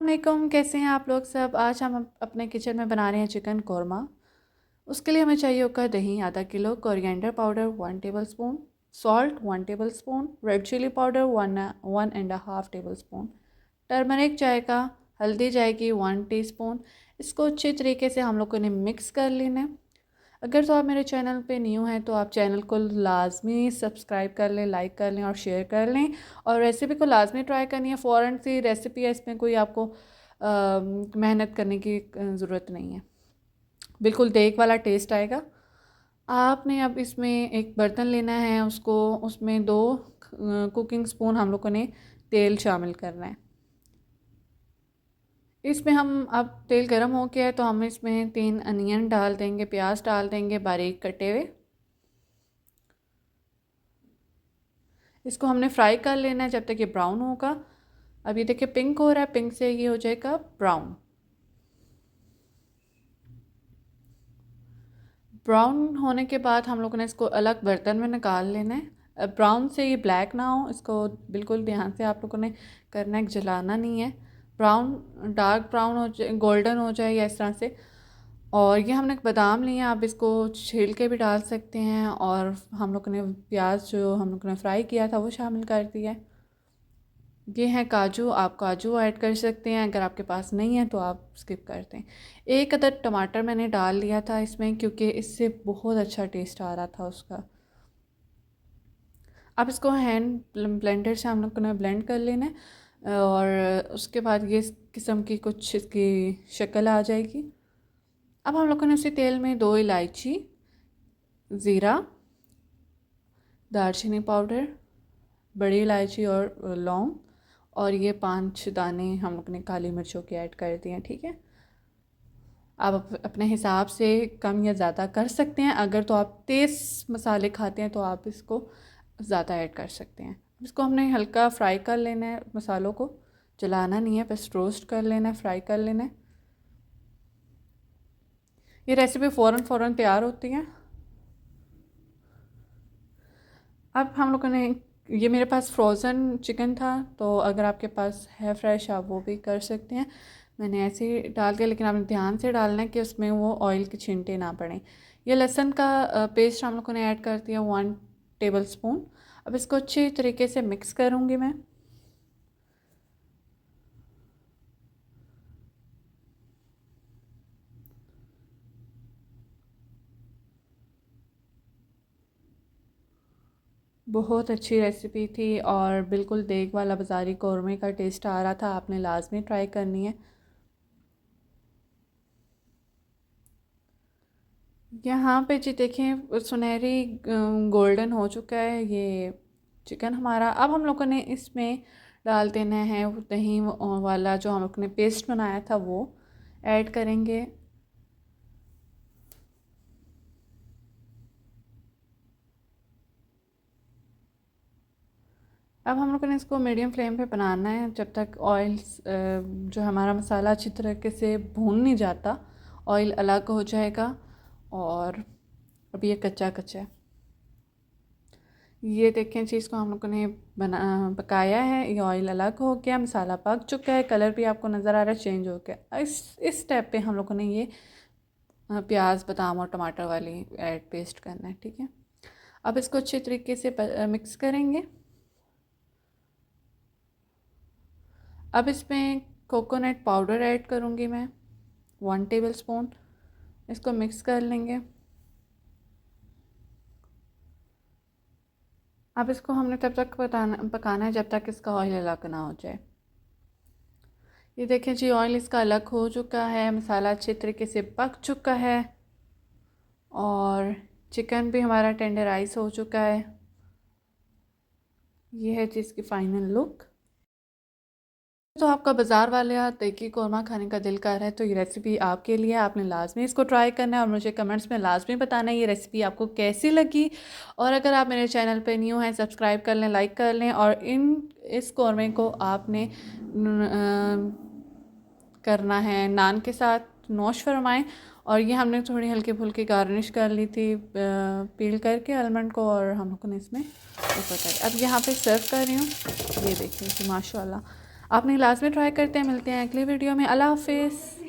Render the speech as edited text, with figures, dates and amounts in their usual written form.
वालेकुम, कैसे हैं आप लोग सब। आज हम अपने किचन में बना रहे हैं चिकन कौरमा। उसके लिए हमें चाहिए होगा दही आधा किलो, coriander powder 1 tablespoon, salt 1 tablespoon, red chilli powder 1.5 tablespoon, turmeric जाएगा, हल्दी जाएगी 1 टीस्पून। इसको अच्छे तरीके से हम लोगों ने मिक्स कर लेना है। अगर तो आप मेरे चैनल पे न्यू हैं तो आप चैनल को लाजमी सब्सक्राइब कर लें, लाइक कर लें और शेयर कर लें। और रेसिपी को लाजमी ट्राई करनी है, फ़ौरन सी रेसिपी है, इसमें कोई आपको मेहनत करने की ज़रूरत नहीं है। बिल्कुल देग वाला टेस्ट आएगा। आपने अब इसमें एक बर्तन लेना है, उसको उसमें 2 कुकिंग स्पून हम लोगों ने तेल शामिल करना है। इसमें हम अब तेल गरम हो गया है तो हम इसमें 3 अनियन डाल देंगे, प्याज डाल देंगे बारीक कटे हुए। इसको हमने फ्राई कर लेना है जब तक ये ब्राउन होगा। अब ये देखिए पिंक हो रहा है, पिंक से ये हो जाएगा ब्राउन। ब्राउन होने के बाद हम लोगों ने इसको अलग बर्तन में निकाल लेना है। ब्राउन से ये ब्लैक ना हो, इसको बिल्कुल ध्यान से आप लोगों ने करना है, जलाना नहीं है। ब्राउन डार्क ब्राउन हो जाए, गोल्डन हो जाए या इस तरह से। और ये हमने बादाम लिए हैं, आप इसको छील के भी डाल सकते हैं। और हम लोगों ने प्याज जो हम लोगों ने फ्राई किया था वो शामिल कर दिया है। ये है काजू, आप काजू ऐड कर सकते हैं, अगर आपके पास नहीं है तो आप स्किप करते हैं। एक अदर टमाटर मैंने डाल लिया था इसमें, क्योंकि इससे बहुत अच्छा टेस्ट आ रहा था उसका। अब इसको हैंड ब्लेंडर से हम लोग ने ब्लेंड कर लेना है। और उसके बाद ये इस किस्म की कुछ इसकी शक्ल आ जाएगी। अब हम लोगों ने उसी तेल में 2 इलायची, ज़ीरा, दालचीनी पाउडर, बड़ी इलायची और लौंग, और ये 5 दाने हम लोग ने काली मिर्चों के ऐड कर दिए हैं। ठीक है, आप अपने हिसाब से कम या ज़्यादा कर सकते हैं। अगर तो आप तेज़ मसाले खाते हैं तो आप इसको ज़्यादा ऐड कर सकते हैं। इसको हमने हल्का फ्राई कर लेना है, मसालों को जलाना नहीं है, बस रोस्ट कर लेना है, फ्राई कर लेना है। ये रेसिपी फ़ौरन तैयार होती है। अब हम लोगों ने, ये मेरे पास फ्रोज़न चिकन था, तो अगर आपके पास है फ्रेश आप वो भी कर सकते हैं। मैंने ऐसे ही डाल दिया, लेकिन आपने ध्यान से डालना है कि उसमें वो ऑयल के छींटे ना पड़ें। ये लहसुन का पेस्ट हम लोगों ने ऐड कर दिया 1 टेबलस्पून। अब इसको अच्छी तरीके से मिक्स करूँगी मैं। बहुत अच्छी रेसिपी थी और बिल्कुल देग वाला बाज़ारी कौरमे का टेस्ट आ रहा था। आपने लाजमी ट्राई करनी है। यहाँ पे जी देखें सुनहरी गोल्डन हो चुका है ये चिकन हमारा। अब हम लोगों ने इसमें डाल देना है वो दही वाला जो हम लोग ने पेस्ट बनाया था वो ऐड करेंगे। अब हम लोगों ने इसको मीडियम फ्लेम पे बनाना है जब तक ऑयल जो हमारा मसाला अच्छी तरीके से भून नहीं जाता, ऑयल अलग हो जाएगा। और अभी ये कच्चा कच्चा है। ये देखें चीज़ को हम लोगों ने पकाया है, ये ऑयल अलग हो गया, मसाला पक चुका है, कलर भी आपको नज़र आ रहा है चेंज हो गया। इस स्टेप पे हम लोगों ने ये प्याज, बादाम और टमाटर वाली ऐड पेस्ट करना है। ठीक है, अब इसको अच्छे तरीके से मिक्स करेंगे। अब इसमें कोकोनट पाउडर ऐड करूँगी मैं 1 टेबलस्पून। इसको मिक्स कर लेंगे। अब इसको हमने तब तक पकाना है जब तक इसका ऑयल अलग ना हो जाए। ये देखें जी ऑयल इसका अलग हो चुका है, मसाला अच्छे तरीके से पक चुका है और चिकन भी हमारा टेंडराइज हो चुका है। ये है जी इसकी फ़ाइनल लुक। तो आपका बाज़ार वाला देगी कौरमा खाने का दिल कर रहा है तो ये रेसिपी आपके लिए, आपने लाजमी इसको ट्राई करना है और मुझे कमेंट्स में लाजमी बताना है ये रेसिपी आपको कैसी लगी। और अगर आप मेरे चैनल पे न्यू हैं सब्सक्राइब कर लें, लाइक कर लें। और इस कौरमे को आपने करना है नान के साथ, नोश फरमाएँ। और ये हमने थोड़ी हल्की फुल्की गार्निश कर ली थी पील करके आलमंड को, और हम लोगों ने इसमें ऊपर कर। अब यहाँ पे सर्व कर रही हूँ, ये देखिए कि माशाल्लाह। आपने लास्ट में ट्राई करते हैं। मिलते हैं अगले वीडियो में। अल्लाह हाफिज़।